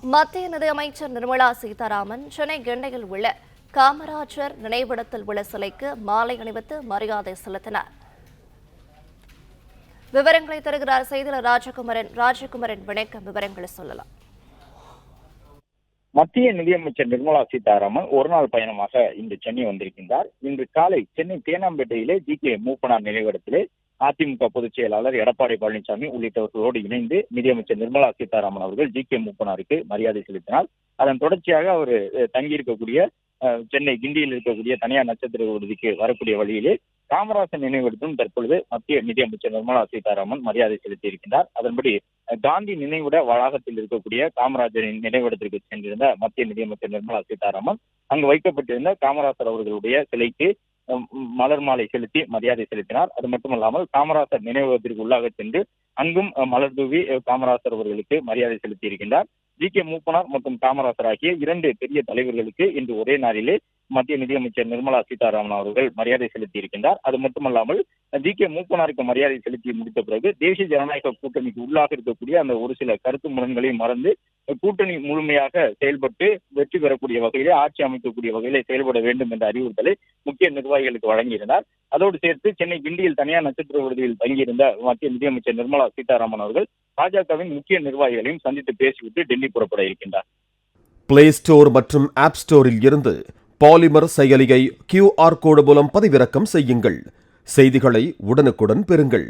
மத்திய நிதியமைச்சர் நிர்மலா சீதாராமன் சென்னை கிண்டியில் உள்ள காமராஜர் நினைவிடத்தில் உள்ள சிலைக்கு மாலை அணிவித்து மரியாதை செலுத்தினார். விவரங்களை தருகிறார் செய்தியாளர் ராஜகுமரன். வணக்கம். விவரங்களை சொல்லலாம். மத்திய நிதியமைச்சர் நிர்மலா சீதாராமன் ஒருநாள் பயணமாக இன்று சென்னை வந்திருக்கின்றார். இன்று காலை சென்னை தேனாம்பேட்டையிலே ஜி.கே. மூப்பனார் நினைவிடத்திலே அதிமுக பொதுச் செயலாளர் எடப்பாடி பழனிசாமி உள்ளிட்டவர்களோடு இணைந்து நிதியமைச்சர் நிர்மலா சீதாராமன் அவர்கள் ஜி.கே. மூப்பனாருக்கு மரியாதை செலுத்தினார். அதன் தொடர்ச்சியாக அவர் தங்கியிருக்கக்கூடிய சென்னை கிண்டியில் இருக்கக்கூடிய தனியார் நட்சத்திர விடுதிக்கு வரக்கூடிய வழியிலே காமராஜர் நினைவிடத்திலும் தற்பொழுது மத்திய நிதியமைச்சர் நிர்மலா சீதாராமன் மரியாதை செலுத்தி இருக்கின்றார். அதன்படி காந்தி நினைவிட வளாகத்தில் இருக்கக்கூடிய காமராஜரின் நினைவிடத்திற்கு சென்றிருந்த மத்திய நிதியமைச்சர் நிர்மலா சீதாராமன் அங்கு வைக்கப்பட்டிருந்த காமராஜர் அவர்களுடைய சிலைக்கு மலர் மாலை செலுத்தி மரியாதை செலுத்தினார். அது மட்டுமல்லாமல் காமராஜர் நினைவகத்திற்கு உள்ளாக சென்று அங்கும் மலர் தூவி காமராஜர் அவர்களுக்கு மரியாதை செலுத்தி இருக்கின்றார். ஜி.கே. மூப்பனார் மற்றும் காமராஜர் ஆகிய இரண்டு பெரிய தலைவர்களுக்கு இன்று ஒரே நாளிலே மத்திய நிதியமைச்சர் நிர்மலா சீதாராமன் அவர்கள் மரியாதை செலுத்தி இருக்கின்றார். அது மட்டுமல்லாமல் ஜி.கே. மூப்பனாருக்கு மரியாதை செலுத்தி முடித்த பிறகு தேசிய ஜனநாயக கூட்டணிக்கு உள்ளாக இருக்கக்கூடிய அந்த ஒரு சில கருத்து முரண்களையும் மறந்து கூட்டணி முழுமையாக செயல்பட்டு வெற்றி பெறக்கூடிய வகையிலே ஆட்சி அமைக்கக்கூடிய வகையிலே செயல்பட வேண்டும் என்ற அறிவுறுத்தலை முக்கிய நிர்வாகிகளுக்கு வழங்கியிருந்தார். அதோடு சேர்த்து சென்னை கிண்டியில் தனியார் நட்சத்திர விடுதியில் தங்கியிருந்த மத்திய நிதியமைச்சர் நிர்மலா சீதாராமன் அவர்கள் பாஜகவின் முக்கிய நிர்வாகிகளையும் சந்தித்து பேசிவிட்டு டெல்லி புறப்பட இருக்கின்றார். பிளே ஸ்டோர் மற்றும் ஆப் ஸ்டோரில் இருந்து பாலிமர் செயலியை QR கோடு மூலம் பதிவிறக்கம் செய்யுங்கள். செய்திகளை உடனுக்குடன் பெறுங்கள்.